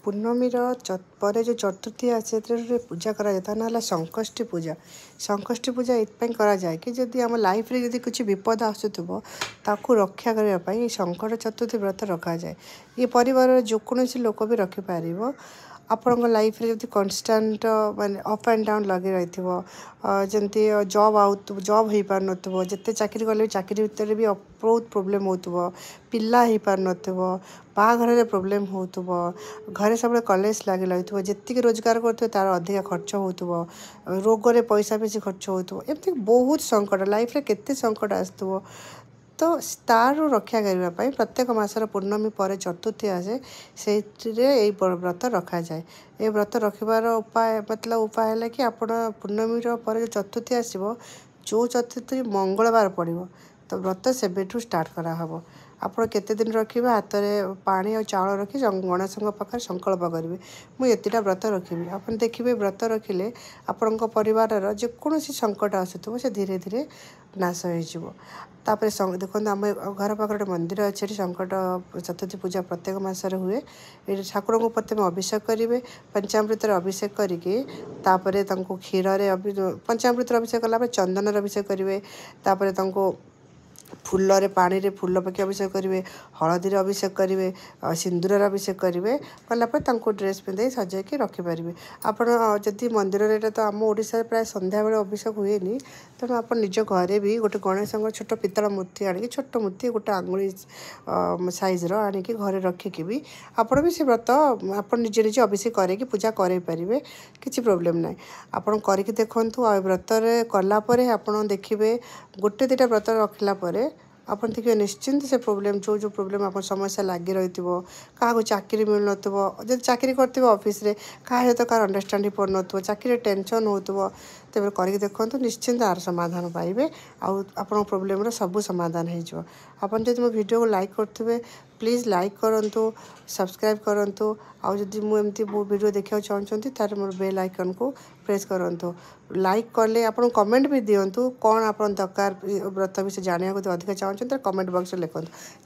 ପୂର୍ଣ୍ଣମୀର ପରେ ଯେଉଁ ଚତୁର୍ଥୀ ଆସେ ସେଥିରେ ପୂଜା କରାଯାଏ ତା ନାଁ ହେଲା ସଂକଷ୍ଟି ପୂଜା। ସଂକଷ୍ଟି ପୂଜା ଏଥିପାଇଁ କରାଯାଏ କି ଯଦି ଆମ ଲାଇଫ୍ରେ ଯଦି କିଛି ବିପଦ ଆସୁଥିବ ତାକୁ ରକ୍ଷା କରିବା ପାଇଁ ଏ ସଂକଟ ଚତୁର୍ଥୀ ବ୍ରତ ରଖାଯାଏ। ଏ ପରିବାରର ଯେକୌଣସି ଲୋକ ବି ରଖିପାରିବ। ଆପଣଙ୍କ ଲାଇଫ୍ରେ ଯଦି କନଷ୍ଟାଣ୍ଟ ମାନେ ଅପ୍ ଆଣ୍ଡ ଡାଉନ୍ ଲାଗି ରହିଥିବ, ଯେମିତି ଜବ୍ ହେଇପାରୁନଥିବ, ଯେତେ ଚାକିରି କଲେ ବି ଚାକିରି ଭିତରେ ବି ବହୁତ ପ୍ରୋବ୍ଲେମ୍ ହେଉଥିବ, ପିଲା ହେଇପାରୁନଥିବ, ବାହାଘରରେ ପ୍ରୋବ୍ଲେମ୍ ହେଉଥିବ, ଘରେ ସବୁବେଳେ କଲେଜ ଲାଗି ରହିଥିବ, ଯେତିକି ରୋଜଗାର କରୁଥିବ ତା'ର ଅଧିକା ଖର୍ଚ୍ଚ ହେଉଥିବ, ରୋଗରେ ପଇସା ବେଶୀ ଖର୍ଚ୍ଚ ହେଉଥିବ, ଏମିତି ବହୁତ ସଙ୍କଟ ଲାଇଫ୍ରେ କେତେ ସଙ୍କଟ ଆସିଥିବ। ତ ତାରୁ ରକ୍ଷା କରିବା ପାଇଁ ପ୍ରତ୍ୟେକ ମାସର ପୂର୍ଣ୍ଣମୀ ପରେ ଚତୁର୍ଥୀ ଆସେ, ସେଇଥିରେ ଏଇ ବ୍ରତ ରଖାଯାଏ। ଏ ବ୍ରତ ରଖିବାର ଉପାୟ ହେଲା କି ଆପଣ ପୂର୍ଣ୍ଣମୀର ପରେ ଯେଉଁ ଚତୁର୍ଥୀ ଆସିବ, ଯେଉଁ ଚତୁର୍ଥୀ ମଙ୍ଗଳବାର ପଡ଼ିବ, ତ ବ୍ରତ ସେବେଠୁ ଷ୍ଟାର୍ଟ କରାହେବ। ଆପଣ କେତେ ଦିନ ରଖିବେ, ହାତରେ ପାଣି ଆଉ ଚାଉଳ ରଖି ଗଣେଶଙ୍କ ପାଖରେ ସଂକଳ୍ପ କରିବେ, ମୁଁ ଏତିଟା ବ୍ରତ ରଖିବି। ଆପଣ ଦେଖିବେ ବ୍ରତ ରଖିଲେ ଆପଣଙ୍କ ପରିବାରର ଯେକୌଣସି ସଙ୍କଟ ଆସୁଥିବ ସେ ଧୀରେ ଧୀରେ ନାଶ ହେଇଯିବ। ତାପରେ ଦେଖନ୍ତୁ ଆମ ଘର ପାଖରେ ଗୋଟେ ମନ୍ଦିର ଅଛି, ଏଠି ସଂକଟ ଚତୁର୍ଥୀ ପୂଜା ପ୍ରତ୍ୟେକ ମାସରେ ହୁଏ। ଏଠି ଠାକୁରଙ୍କୁ ପ୍ରଥମେ ଅଭିଷେକ କରିବେ, ପଞ୍ଚାମୃତରେ ଅଭିଷେକ କରିକି ତାପରେ ତାଙ୍କୁ କ୍ଷୀରରେ ପଞ୍ଚାମୃତରେ ଅଭିଷେକ କଲା ପରେ ଚନ୍ଦନରେ ଅଭିଷେକ କରିବେ, ତାପରେ ତାଙ୍କୁ ଫୁଲରେ ପାଣିରେ ଫୁଲ ପକାଇ ଅଭିଷେକ କରିବେ, ହଳଦୀରେ ଅଭିଷେକ କରିବେ, ସିନ୍ଦୁରରେ ଅଭିଷେକ କରିବେ। କଲା ପରେ ତାଙ୍କୁ ଡ୍ରେସ୍ ପିନ୍ଧେଇ ସଜେଇକି ରଖିପାରିବେ। ଆପଣ ଯଦି ମନ୍ଦିରରେ, ଏଇଟା ତ ଆମ ଓଡ଼ିଶାରେ ପ୍ରାୟ ସନ୍ଧ୍ୟାବେଳେ ଅଭିଷେକ ହୁଏନି, ତେଣୁ ଆପଣ ନିଜ ଘରେ ବି ଗୋଟେ ଗଣେଶଙ୍କ ଛୋଟ ପିତ୍ତଳ ମୂର୍ତ୍ତି ଆଣିକି, ଛୋଟ ମୂର୍ତ୍ତି ଗୋଟେ ଆଙ୍ଗୁଳି ସାଇଜ୍ର ଆଣିକି ଘରେ ରଖିକି ବି ଆପଣ ବି ସେ ବ୍ରତ ଆପଣ ନିଜେ ଅଭିଷେକ କରିକି ପୂଜା କରାଇ ପାରିବେ, କିଛି ପ୍ରୋବ୍ଲେମ୍ ନାହିଁ। ଆପଣ କରିକି ଦେଖନ୍ତୁ। ଆଉ ବ୍ରତରେ କଲା ପରେ ଆପଣ ଦେଖିବେ ଗୋଟେ ଦୁଇଟା ବ୍ରତ ରଖିଲା ପରେ ଆପଣ ଦେଖିବେ ନିଶ୍ଚିନ୍ତ ସେ ଯେଉଁ ପ୍ରୋବ୍ଲେମ୍ ଆପଣ ସମସ୍ୟା ଲାଗି ରହିଥିବ, କାହାକୁ ଚାକିରି ମିଳୁନଥିବ, ଯଦି ଚାକିରି କରିଥିବ ଅଫିସ୍ରେ କାହା ସହିତ କାହାର ଅଣ୍ଡରଷ୍ଟାଣ୍ଡିଂ ପଡ଼ୁନଥିବ, ଚାକିରିରେ ଟେନସନ୍ ହେଉଥିବ, ତେବେ କରିକି ଦେଖନ୍ତୁ, ନିଶ୍ଚିନ୍ତ ଆର ସମାଧାନ ପାଇବେ। ଆଉ ଆପଣଙ୍କ ପ୍ରୋବ୍ଲେମ୍ର ସବୁ ସମାଧାନ ହେଇଯିବ। ଆପଣ ଯଦି ମୋ ଭିଡ଼ିଓକୁ ଲାଇକ୍ କରୁଥିବେ, ପ୍ଲିଜ୍ ଲାଇକ୍ କରନ୍ତୁ, ସବସ୍କ୍ରାଇବ୍ କରନ୍ତୁ। ଆଉ ଯଦି ମୁଁ ଏମିତି ଭିଡ଼ିଓ ଦେଖିବାକୁ ଚାହୁଁଛନ୍ତି ତାହେଲେ ମୋର ବେଲ୍ ଆଇକନ୍କୁ ପ୍ରେସ୍ କରନ୍ତୁ। ଲାଇକ୍ କଲେ ଆପଣ କମେଣ୍ଟ ବି ଦିଅନ୍ତୁ, କ'ଣ ଆପଣ ଦରକାର ବ୍ରତ ବିଷୟରେ ଜାଣିବାକୁ ଅଧିକା ଚାହୁଁଛନ୍ତି, କମେଣ୍ଟ ବକ୍ସରେ ଲେଖନ୍ତୁ।